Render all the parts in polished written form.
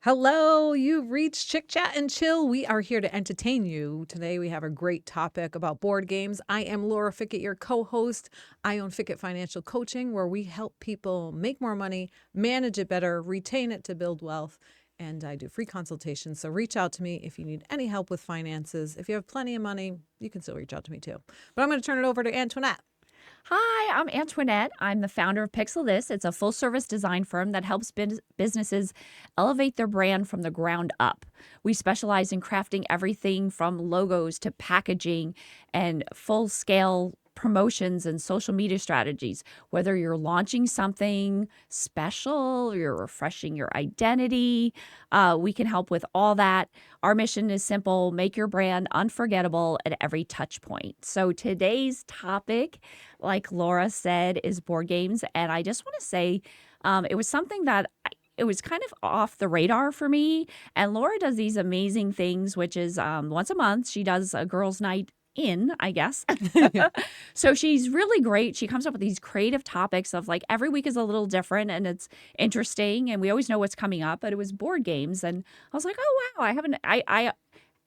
Hello, you've reached Chick Chat and Chill. We are here to entertain you. Today we have a great topic about board games. I am Laura Fickett, your co-host. I own Fickett Financial Coaching, where we help people make more money, manage it better, retain it to build wealth. And I do free consultations. So reach out to me if you need any help with finances. If you have plenty of money, you can still reach out to me too. But I'm going to turn it over to Antoinette. Hi, I'm Antoinette. I'm the founder of Pixel This. It's a full service design firm that helps businesses elevate their brand from the ground up. We specialize in crafting everything from logos to packaging and full scale promotions and social media strategies. Whether you're launching something special, you're refreshing your identity, we can help with all that. Our mission is simple: make your brand unforgettable at every touch point. So today's topic, like Laura said, is board games. And I just want to say it was something that it was kind of off the radar for me. And Laura does these amazing things, which is once a month, she does a girls' night in, I guess. Yeah. So she's really great. She comes up with these creative topics of like every week is a little different and it's interesting. And we always know what's coming up. But it was board games. And I was like, oh, wow, I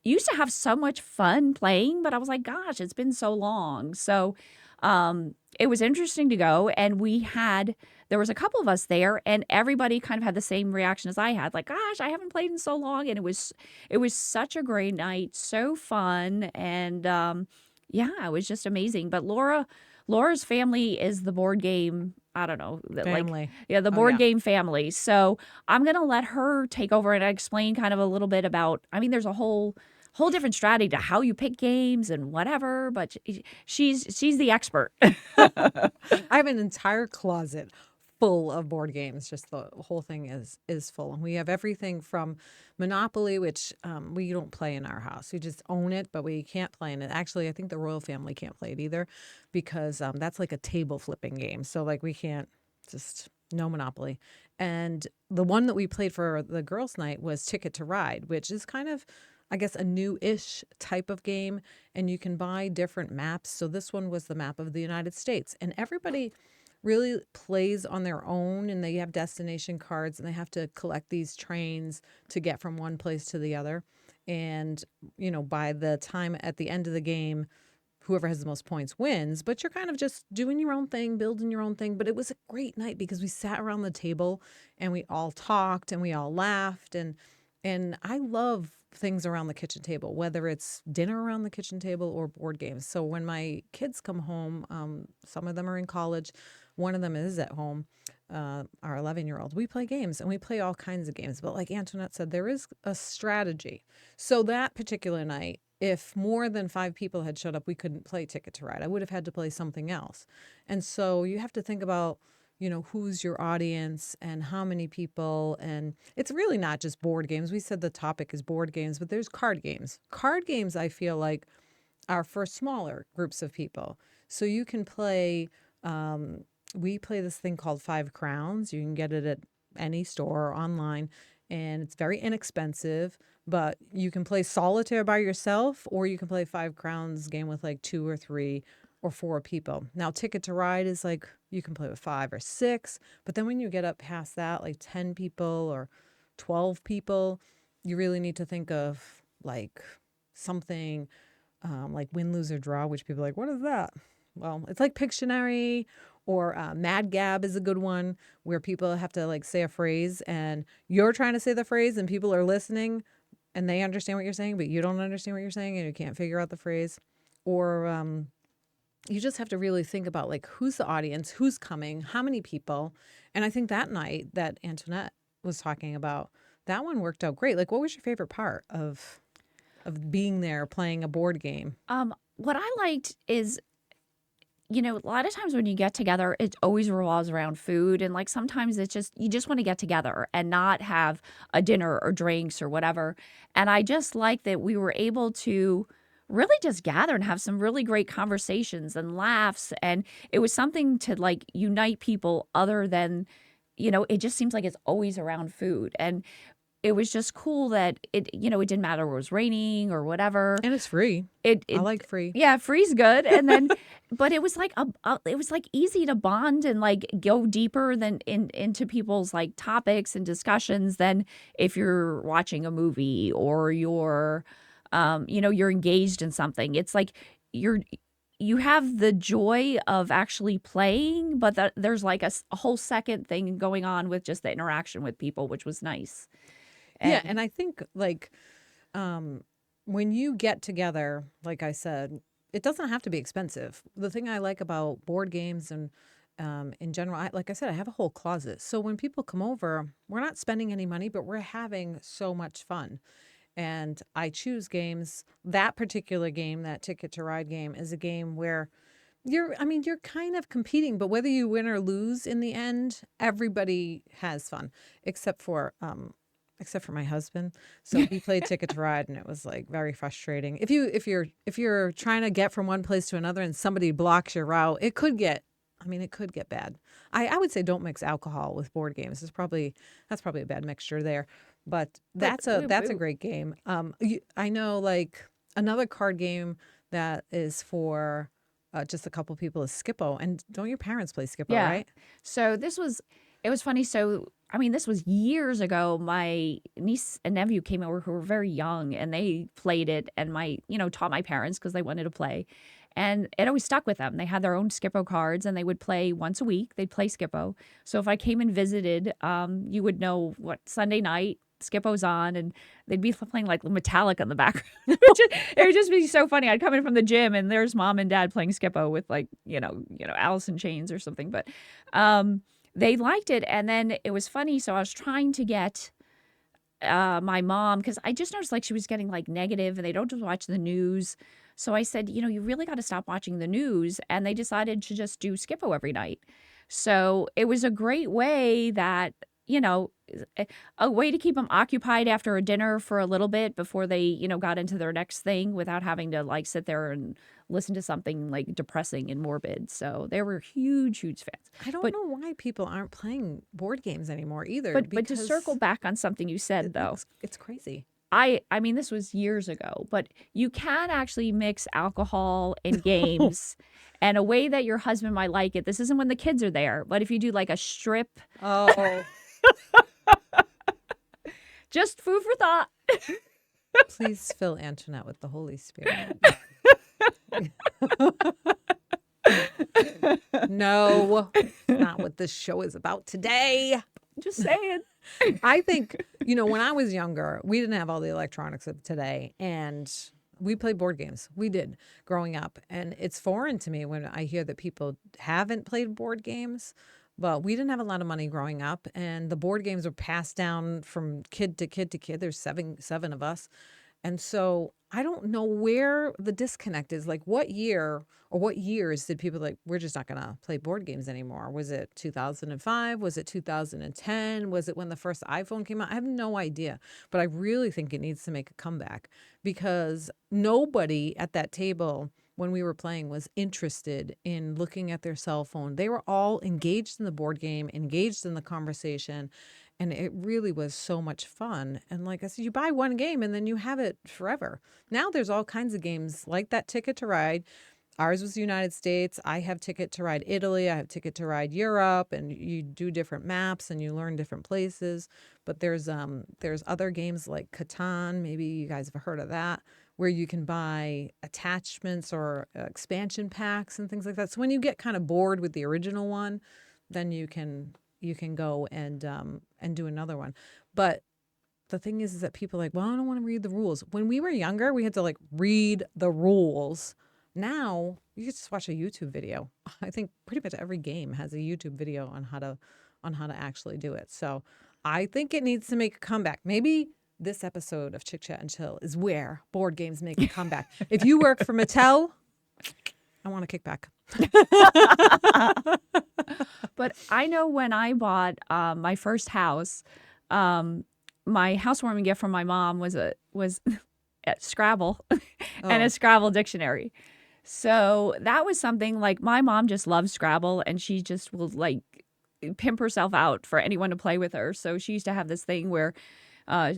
used to have so much fun playing, but I was like, gosh, it's been so long. So it was interesting to go, and there was a couple of us there, and everybody kind of had the same reaction as I had, like, gosh, I haven't played in so long. And it was such a great night, so fun, and yeah, it was just amazing. But Laura's family is the board game. I don't know, Family. yeah, the Oh, board yeah. game family. So I'm gonna let her take over and explain kind of a little bit about. I mean, there's a whole different strategy to how you pick games and whatever, but she's the expert. I have an entire closet full of board games. Just the whole thing is full, and we have everything from Monopoly, which we don't play in our house. We just own it, but we can't play in it. Actually, I think the royal family can't play it either, because that's like a table flipping game. So like we can't just no Monopoly. And the one that we played for the girls' night was Ticket to Ride, which is kind of, I guess, a new-ish type of game, and you can buy different maps. So this one was the map of the United States, and everybody really plays on their own, and they have destination cards, and they have to collect these trains to get from one place to the other. And by the time at the end of the game, whoever has the most points wins, but you're kind of just doing your own thing, building your own thing. But it was a great night because we sat around the table and we all talked and we all laughed, and I love things around the kitchen table, whether it's dinner around the kitchen table or board games. So when my kids come home, some of them are in college, one of them is at home, our 11-year-old, we play games, and we play all kinds of games. But like Antoinette said, there is a strategy. So that particular night, if more than 5 people had showed up, we couldn't play Ticket to Ride. I would have had to play something else. And so you have to think about, who's your audience and how many people. And it's really not just board games. We said the topic is board games, but there's card games. Card games, I feel like, are for smaller groups of people. So you can play, we play this thing called Five Crowns. You can get it at any store or online, and it's very inexpensive. But you can play solitaire by yourself, or you can play Five Crowns game with like 2 or 3 or 4 people. Now, Ticket to Ride is like you can play with 5 or 6, but then when you get up past that, like 10 people or 12 people, you really need to think of like something like Win, Lose, or Draw, which people are like, what is that? Well, it's like Pictionary, or Mad Gab is a good one, where people have to like say a phrase and you're trying to say the phrase and people are listening and they understand what you're saying, but you don't understand what you're saying and you can't figure out the phrase. Or you just have to really think about like who's the audience, who's coming, how many people. And I think that night that Antoinette was talking about, that one worked out great. Like, what was your favorite part of being there playing a board game? What I liked is, a lot of times when you get together, it always revolves around food. And like sometimes it's just, you just want to get together and not have a dinner or drinks or whatever. And I just like that we were able to really just gather and have some really great conversations and laughs. And it was something to like unite people other than, it just seems like it's always around food. And it was just cool that it didn't matter if it was raining or whatever. And it's free. It I it like free. yeah, free's good. And then but it was like it was like easy to bond and like go deeper than into people's like topics and discussions than if you're watching a movie or you're engaged in something. It's like you're you have the joy of actually playing, but there's like a whole second thing going on with just the interaction with people, which was nice. Yeah, And and I think like um when you get together, like I said, it doesn't have to be expensive. The thing I like about board games and in general, like I said, I have a whole closet. So when people come over, we're not spending any money, but we're having so much fun. And I choose games. That particular game, that Ticket to Ride game, is a game where you're kind of competing, but whether you win or lose in the end, everybody has fun, except for my husband. So he played Ticket to Ride, and it was like very frustrating. If you're trying to get from one place to another and somebody blocks your route, it could get bad. I would say don't mix alcohol with board games. That's probably a bad mixture there. But but that's a great game. I know like another card game that is for just a couple people is Skippo. And don't your parents play Skippo, yeah. right? So it was funny. So, I mean, this was years ago. My niece and nephew came over who were very young and they played it and taught my parents because they wanted to play. And it always stuck with them. They had their own Skippo cards and they would play once a week. They'd play Skippo. So if I came and visited, you would know what Sunday night Skippo's on and they'd be playing like Metallica in the background. It would just be so funny. I'd come in from the gym and there's mom and dad playing Skippo with like, Alice in Chains or something. But they liked it. And then it was funny. So I was trying to get my mom, because I just noticed like she was getting like negative and they don't just watch the news. So I said, you really got to stop watching the news. And they decided to just do Skippo every night. So it was a great way that, a way to keep them occupied after a dinner for a little bit before they, got into their next thing without having to like sit there and listen to something like depressing and morbid. So they were huge, huge fans. I don't But know why people aren't playing board games anymore either. but to circle Because back on something you said though, it's crazy. I mean this was years ago, but you can actually mix alcohol and games. And a way that your husband might like it. This isn't when the kids are there, but if you do like a strip, Oh, just food for thought. please fill Antoinette with the Holy Spirit. No, not what this show is about today. Just saying. I think, when I was younger, we didn't have all the electronics of today, and we played board games. We did growing up. And it's foreign to me when I hear that people haven't played board games. But we didn't have a lot of money growing up, and the board games were passed down from kid to kid to kid. There's seven of us. And so I don't know where the disconnect is. Like, what year or what years did people like, we're just not going to play board games anymore? Was it 2005? Was it 2010? Was it when the first iPhone came out? I have no idea. But I really think it needs to make a comeback because nobody at that table when we were playing was interested in looking at their cell phone. They were all engaged in the board game, engaged in the conversation. And it really was so much fun. And like I said, you buy one game and then you have it forever. Now there's all kinds of games like that Ticket to Ride. Ours was the United States. I have Ticket to Ride Italy. I have Ticket to Ride Europe. And you do different maps and you learn different places. But there's other games like Catan. Maybe you guys have heard of that, where you can buy attachments or expansion packs and things like that. So when you get kind of bored with the original one, then you can go and do another one. But the thing is that people are like, well, I don't want to read the rules. When we were younger, we had to like read the rules. Now you can just watch a YouTube video. I think pretty much every game has a YouTube video on how to actually do it. So I think it needs to make a comeback. Maybe this episode of Chick Chat and Chill is where board games make a comeback. If you work for Mattel, I want to kick back. But I know when I bought my first house, my housewarming gift from my mom was Scrabble and a Scrabble dictionary. So that was something like my mom just loves Scrabble and she just will like pimp herself out for anyone to play with her. So she used to have this thing where Uh,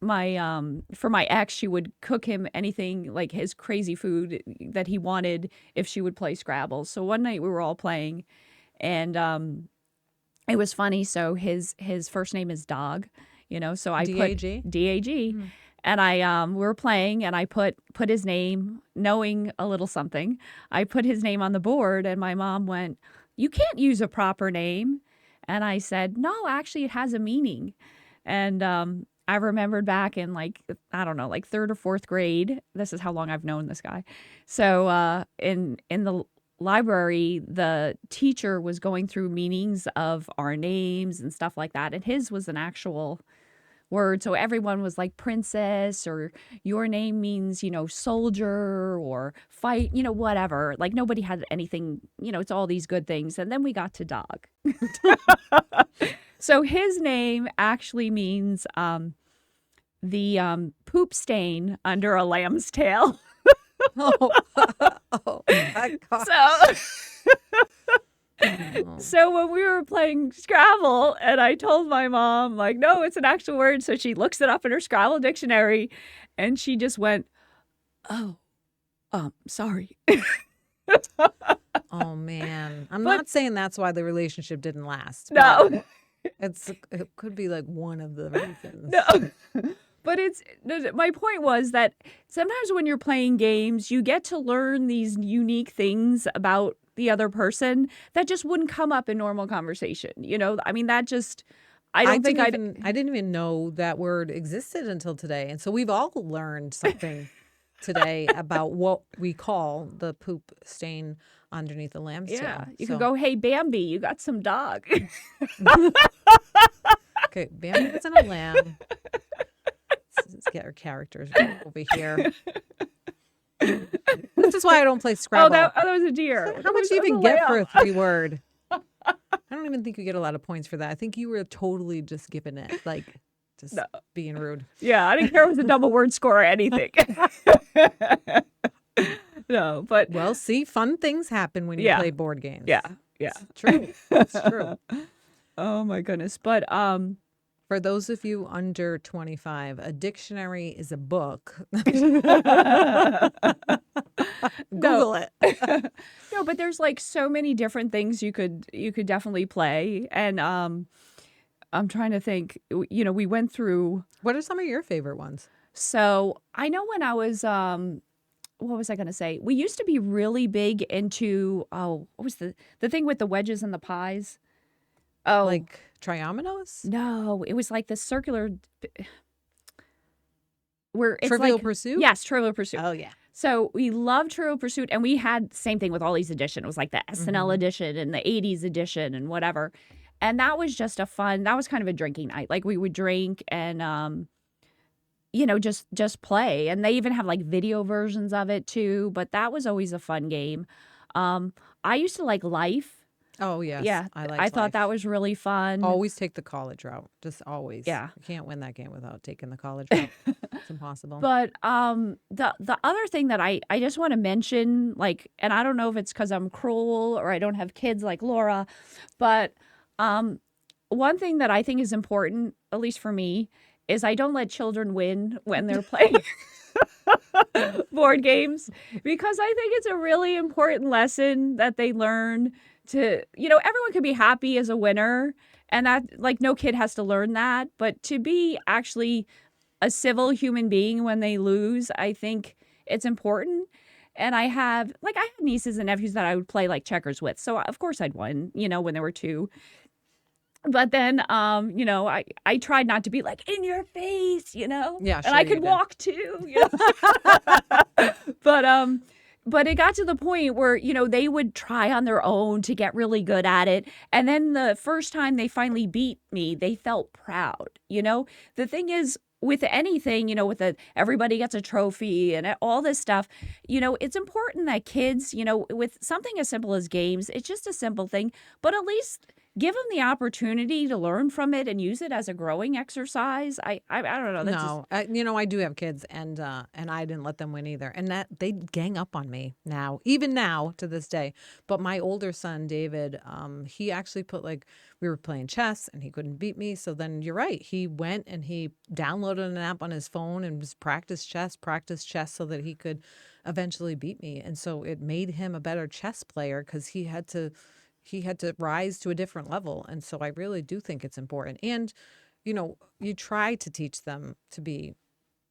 my for my ex, she would cook him anything like his crazy food that he wanted if she would play Scrabble. So one night we were all playing, and it was funny. So his first name is Dog, So I put DAG? DAG, and I we were playing, and I put his name, knowing a little something. I put his name on the board, and my mom went, "You can't use a proper name," and I said, "No, actually, it has a meaning," and I remembered back in like I don't know, like third or fourth grade. This is how long I've known this guy. So in the library, the teacher was going through meanings of our names and stuff like that, and his was an actual word. So everyone was like princess, or your name means, soldier or fight, whatever. Like nobody had anything, it's all these good things. And then we got to Dog. So his name actually means the poop stain under a lamb's tail. Oh, oh my God. So when we were playing Scrabble, and I told my mom, like, no, it's an actual word. So she looks it up in her Scrabble dictionary, and she just went, "Oh, sorry." Oh man, I'm But- not saying that's why the relationship didn't last. No. It could be like one of the reasons. No. But my point was that sometimes when you're playing games, you get to learn these unique things about the other person that just wouldn't come up in normal conversation. I mean, that just, I didn't even know that word existed until today. And so we've all learned something today about what we call the poop stain underneath the lamb's tail. You can go, "Hey, Bambi, you got some dog." Okay, Bambi isn't a lamb. Let's get our characters over here. This is why I don't play Scrabble. That was a deer. How much do you even get for a 3-word? I don't even think you get a lot of points for that. I think you were totally just giving it, being rude. Yeah, I didn't care if it was a double word score or anything. No, but Well, see, fun things happen when you play board games. yeah. It's true. It's true. Oh my goodness. But For those of you under 25, a dictionary is a book. Google it. No, but there's like so many different things you could definitely play. And I'm trying to think, we went through. What are some of your favorite ones? So I know when I was what was I going to say? We used to be really big into, what was the thing with the wedges and the pies? Oh, Like triominoes? no, it was like the circular where it's Trivial like, Pursuit? Yes, Trivial Pursuit. Oh, yeah. So we loved Trivial Pursuit, and we had same thing with all these edition. It was like the SNL edition and the 80s edition and whatever. And that was just that was kind of a drinking night. Like we would drink and just play. And they even have like video versions of it too, but that was always a fun game. I used to like Life. Oh, yes. Yeah, I thought that was really fun. Always take the college route. Just always. Yeah. You can't win that game without taking the college route. It's impossible. But the other thing that I just want to mention, like, and I don't know if it's because I'm cruel or I don't have kids like Laura, but one thing that I think is important, at least for me, is I don't let children win when they're playing board games, because I think it's a really important lesson that they learn to, everyone can be happy as a winner, and that, like, no kid has to learn that, but to be actually a civil human being when they lose, I think it's important. And I had nieces and nephews that I would play like checkers with. So of course I'd win, when they were 2. But then, I tried not to be like in your face, Yeah, and sure I you could did. walk too, But it got to the point where, they would try on their own to get really good at it. And then the first time they finally beat me, they felt proud. The thing is, with anything, everybody gets a trophy and all this stuff, it's important that kids, with something as simple as games, it's just a simple thing, but at least give them the opportunity to learn from it and use it as a growing exercise. I don't know. That's just No, I do have kids, and I didn't let them win either, and that they gang up on me now, even now to this day. But my older son David, he actually put like we were playing chess, and he couldn't beat me. So then you're right, he went and he downloaded an app on his phone and was practice chess, so that he could eventually beat me. And so it made him a better chess player because he had to rise to a different level. And so I really do think it's important. And, you try to teach them to be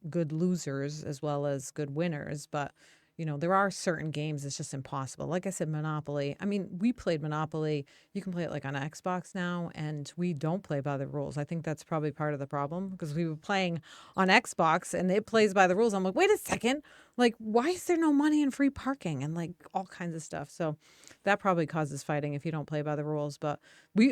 good losers as well as good winners. But, there are certain games it's just impossible. Like I said, Monopoly. I mean, we played Monopoly. You can play it like on Xbox now, and we don't play by the rules. I think that's probably part of the problem because we were playing on Xbox and it plays by the rules. I'm like, wait a second. Like, why is there no money in free parking and like all kinds of stuff? So that probably causes fighting if you don't play by the rules. But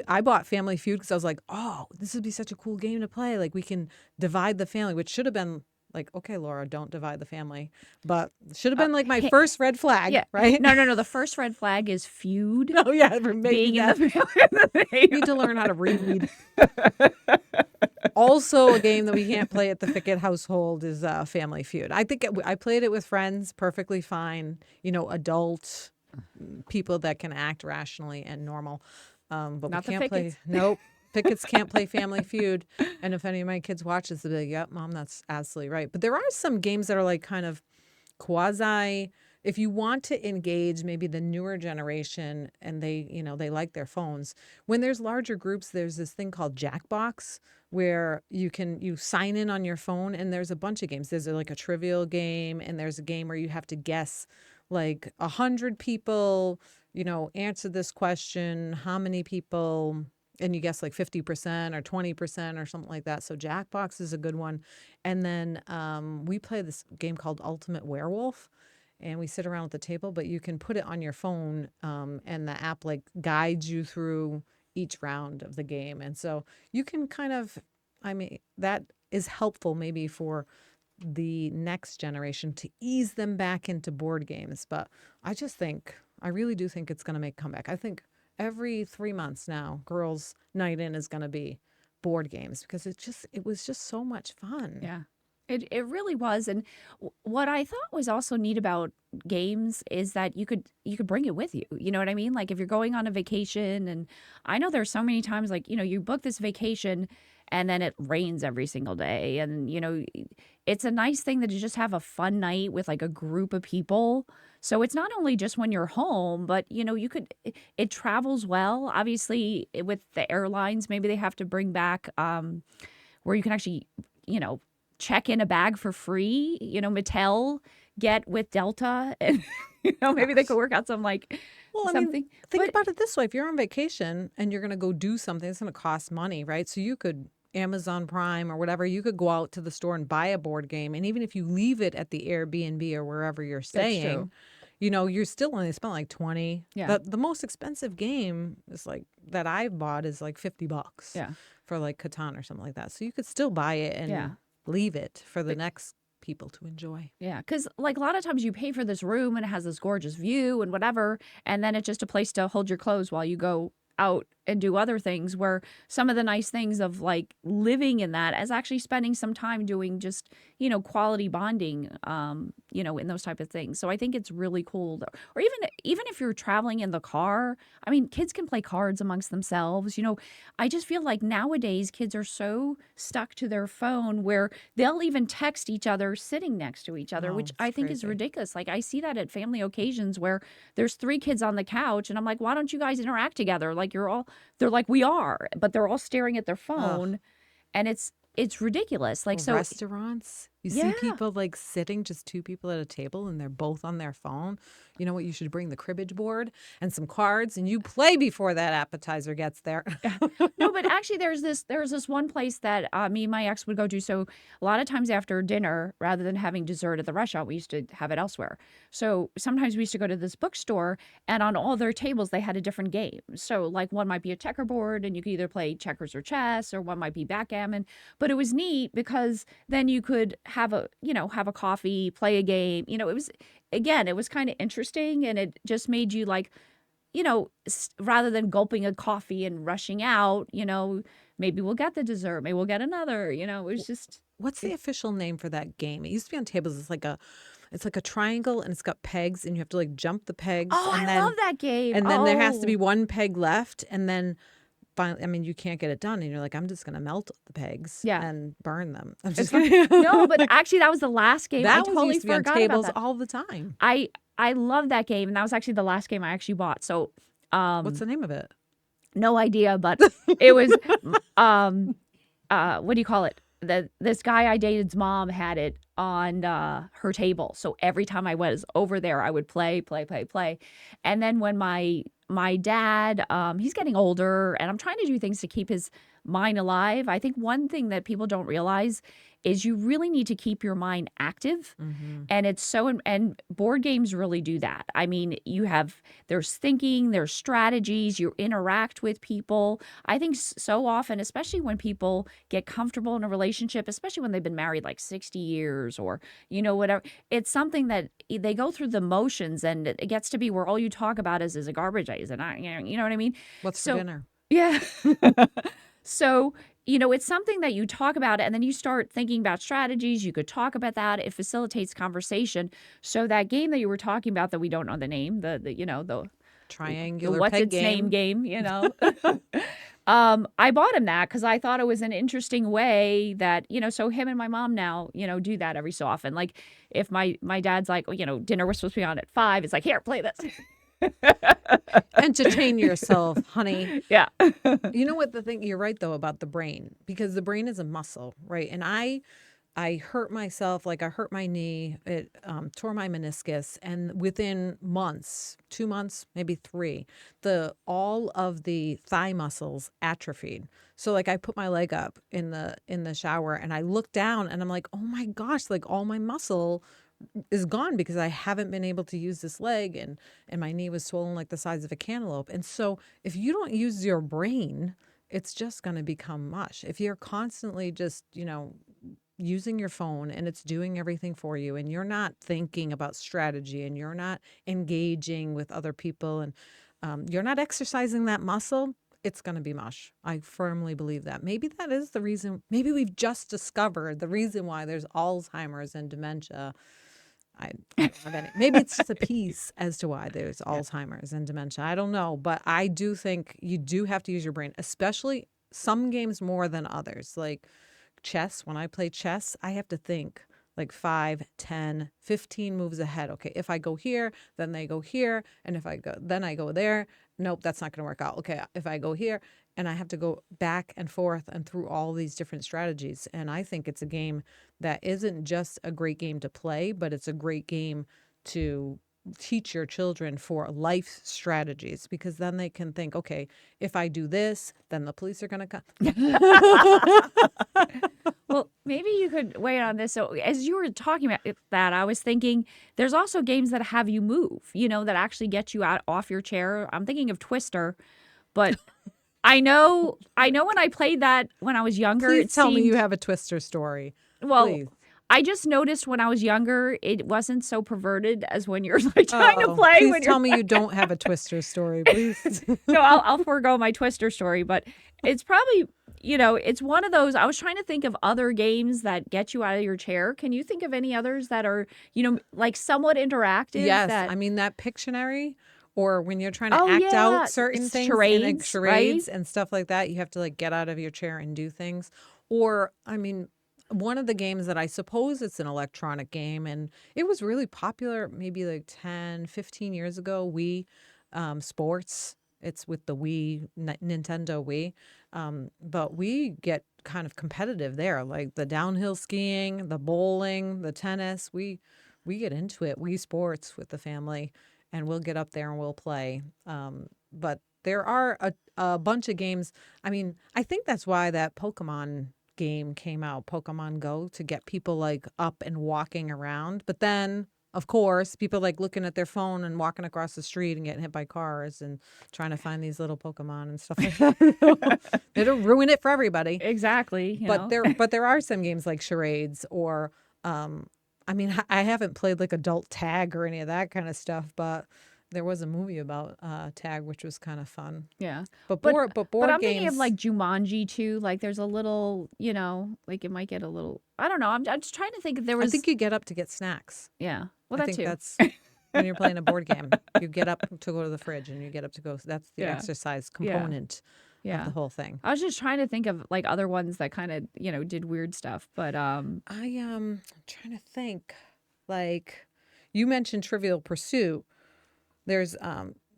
I bought Family Feud because I was like, oh, this would be such a cool game to play. Like we can divide the family, which should have been like, okay, Laura, don't divide the family. But should have been like my first red flag, yeah. right? No. The first red flag is feud. Oh yeah, for Being maybe in that. the family. Need to learn how to read. Also, a game that we can't play at the Fickett household is Family Feud. I think I played it with friends, perfectly fine. Adult people that can act rationally and normal. But Not we the can't play. Ficketts. Nope. Pickets can't play Family Feud. And if any of my kids watch this, they'll be like, yep, Mom, that's absolutely right. But there are some games that are like kind of quasi, if you want to engage maybe the newer generation and they like their phones. When there's larger groups, there's this thing called Jackbox where you sign in on your phone and there's a bunch of games. There's like a trivial game and there's a game where you have to guess like 100 people, answer this question, how many people, and you guess like 50% or 20% or something like that. So Jackbox is a good one. And then we play this game called Ultimate Werewolf, and we sit around at the table, but you can put it on your phone, and the app like guides you through each round of the game. And so you can kind of, I mean, that is helpful maybe for the next generation to ease them back into board games. But I really do think it's going to make a comeback. I think every 3 months now, girls' night in is going to be board games because it was just so much fun. Yeah. It really was. And what I thought was also neat about games is that you could bring it with you. You know what I mean? Like if you're going on a vacation, and I know there's so many times like, you book this vacation and then it rains every single day, and it's a nice thing that you just have a fun night with like a group of people. So it's not only just when you're home, but it travels well. Obviously with the airlines, maybe they have to bring back where you can actually, check in a bag for free, Mattel get with Delta, and maybe they could work out some like Well, I something. mean, think But about it this way. If you're on vacation and you're going to go do something, it's going to cost money, right? So you could Amazon Prime or whatever, you could go out to the store and buy a board game. And even if you leave it at the Airbnb or wherever you're that's staying, true. you're still only spent like 20. Yeah. The most expensive game is like that I've bought is like $50 Yeah. for like Catan or something like that. So you could still buy it and Yeah. leave it for the next people to enjoy. Yeah, because like a lot of times you pay for this room and it has this gorgeous view and whatever, and then it's just a place to hold your clothes while you go out and do other things. Where some of the nice things of like living in that is actually spending some time doing just quality bonding, in those type of things. So I think it's really cool. Or even if you're traveling in the car, I mean, kids can play cards amongst themselves. I just feel like nowadays kids are so stuck to their phone where they'll even text each other sitting next to each other, Oh, which it's I think is crazy. ridiculous. Like I see that at family occasions where there's 3 kids on the couch and I'm like, why don't you guys interact together? Like they're like, we are, but they're all staring at their Ugh. phone, and it's ridiculous. Like, Or so restaurants, you see yeah. people like sitting just two people at a table and they're both on their phone. You know what? You should bring the cribbage board and some cards and you play before that appetizer gets there. Yeah. No, but actually there's this one place that me and my ex would go to. So a lot of times after dinner, rather than having dessert at the restaurant, we used to have it elsewhere. So sometimes we used to go to this bookstore, and on all their tables they had a different game. So like one might be a checkerboard and you could either play checkers or chess, or one might be backgammon. But it was neat because then you could have a coffee, play a game. It was kind of interesting, and it just made you like rather than gulping a coffee and rushing out, maybe we'll get the dessert, maybe we'll get another, it was just, What's the official name for that game? It used to be on tables. It's like a triangle and it's got pegs and you have to like jump the pegs oh, I love that game. and then there has to be Oh, one peg left and then finally, I mean, you can't get it done and you're like, I'm just gonna melt the pegs yeah. and burn them. I'm It's just fun. kidding. No, but actually that was the last game. I That was totally used to be on forgot about tables that. all the time. I love that game, and that was actually the last game I actually bought. So, What's the name of it? no idea, but it was what do you call it? This guy I dated's mom had it on her table. So every time I was over there, I would play. And then when my dad, he's getting older, and I'm trying to do things to keep his mind alive. I think one thing that people don't realize is you really need to keep your mind active. Mm-hmm. And and board games really do that. I mean, there's thinking, there's strategies, you interact with people. I think so often, especially when people get comfortable in a relationship, especially when they've been married like 60 years or, whatever, it's something that they go through the motions and it gets to be where all you talk about is a garbage days. And you know what I mean? What's for So, dinner? yeah. So, it's something that you talk about and then you start thinking about strategies. You could talk about that. It facilitates conversation. So that game that you were talking about that we don't know the name, the Triangular what's peg its name game. game. I bought him that because I thought it was an interesting way that, so him and my mom now, do that every so often. Like if my dad's like, dinner was supposed to be on at 5, it's like, here, play this. Entertain yourself, honey. Yeah. You know what you're right though about the brain because the brain is a muscle, right? And I hurt myself, like I hurt my knee, it tore my meniscus, and within months, 2 months, maybe 3, all of the thigh muscles atrophied. So like I put my leg up in the shower and I look down and I'm like, oh my gosh, like all my muscle is gone because I haven't been able to use this leg and my knee was swollen like the size of a cantaloupe. And so if you don't use your brain, it's just going to become mush. If you're constantly just, using your phone and it's doing everything for you and you're not thinking about strategy and you're not engaging with other people and you're not exercising that muscle, it's going to be mush. I firmly believe that. Maybe that is the reason. Maybe we've just discovered the reason why there's Alzheimer's and dementia. I don't have any. Maybe it's just a piece as to why there's Alzheimer's and dementia. I don't know. But I do think you do have to use your brain, especially some games more than others. Like chess, when I play chess, I have to think like 5, 10, 15 moves ahead. Okay, if I go here, then they go here. And if I go, then I go there. Nope, that's not going to work out. Okay, if I go here, and I have to go back and forth and through all these different strategies. And I think it's a game that isn't just a great game to play, but it's a great game to teach your children for life strategies because then they can think, okay, if I do this, then the police are going to come. Well, maybe you could weigh in on this. So, as you were talking about that, I was thinking there's also games that have you move, that actually get you out off your chair. I'm thinking of Twister, but I know when I played that when I was younger, Please tell me seemed, you have a Twister story. well, Please. I just noticed when I was younger, it wasn't so perverted as when you're like trying to play. Please When tell you're me you don't have a Twister story, please. no, I'll forego my Twister story, but it's probably, it's one of those. I was trying to think of other games that get you out of your chair. Can you think of any others that are, like somewhat interactive? Yes, That, I mean that Pictionary, or when you're trying to oh act yeah, out certain it's things in like charades, right? charades and stuff like that, you have to like get out of your chair and do things. Or, I mean, one of the games that I suppose it's an electronic game and it was really popular maybe like 10, 15 years ago, Wii Sports. It's with the Nintendo Wii. But we get kind of competitive there, like the downhill skiing, the bowling, the tennis. We get into it. Wii Sports with the family, and we'll get up there and we'll play. But there are a bunch of games. I mean, I think that's why that Pokemon game came out, Pokemon Go, to get people like up and walking around. But then, of course, people like looking at their phone and walking across the street and getting hit by cars and trying to find these little Pokemon and stuff like that. It'll ruin it for everybody. Exactly. But there are some games like charades or I mean, I haven't played like adult tag or any of that kind of stuff, but there was a movie about tag, which was kind of fun. Yeah. But But board but I'm thinking of games. like Jumanji too. Like there's a little, like it might get a little. I don't know. I'm just trying to think if there I was. think you get up to get snacks. Yeah. Well, I that think too. that's when you're playing a board game. You get up to go to the fridge, and you get up to go. That's the Yeah. exercise Yeah. component of Yeah. the whole thing. I was just trying to think of like other ones that kind of did weird stuff, but I'm trying to think. Like you mentioned, Trivial Pursuit. There's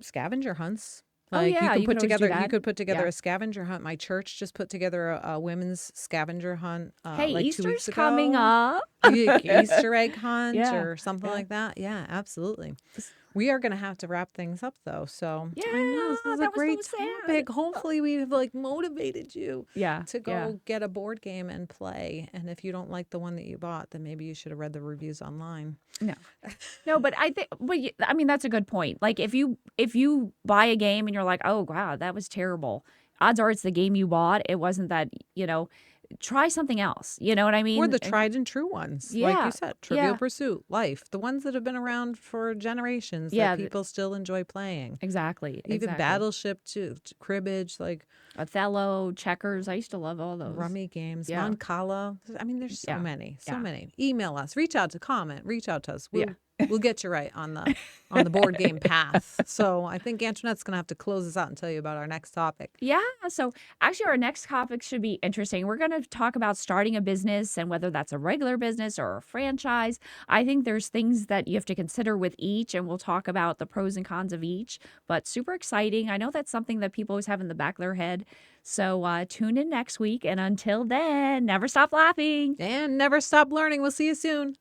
scavenger hunts. oh Like yeah, you could always do you that. could put together Yeah. a scavenger hunt. My church just put together a women's scavenger hunt Hey, like 2 weeks Easter's coming ago. up. Easter egg hunt Yeah. or something Yeah. like that. Yeah, absolutely. We are going to have to wrap things up though. So Yeah, I know this is a that was great so sad. topic. Hopefully we've like motivated you Yeah. to go Yeah. get a board game and play. And if you don't like the one that you bought, then maybe you should have read the reviews online. No. No, but I think I mean that's a good point. Like if you buy a game and you're like, "Oh, wow, that was terrible." Odds are it's the game you bought. It wasn't that, try something else. You know what I Or mean? the tried and true ones. Like Yeah. you said, Trivial Yeah. Pursuit, Life, the ones that have been around for generations Yeah, that people still enjoy playing. Exactly. Even Exactly. Battleship, too, cribbage, like Othello, checkers. I used to love all those. rummy games, Yeah. Mancala. I mean, there's so Yeah. many, so Yeah. many. Email us, reach out to us. Yeah. We'll get you right on the board game path. So I think Antoinette's gonna have to close us out and tell you about our next topic. Yeah. So actually, our next topic should be interesting. We're going to talk about starting a business and whether that's a regular business or a franchise. I think there's things that you have to consider with each, and we'll talk about the pros and cons of each. But super exciting. I know that's something that people always have in the back of their head. So tune in next week. And until then, never stop laughing. And never stop learning. We'll see you soon.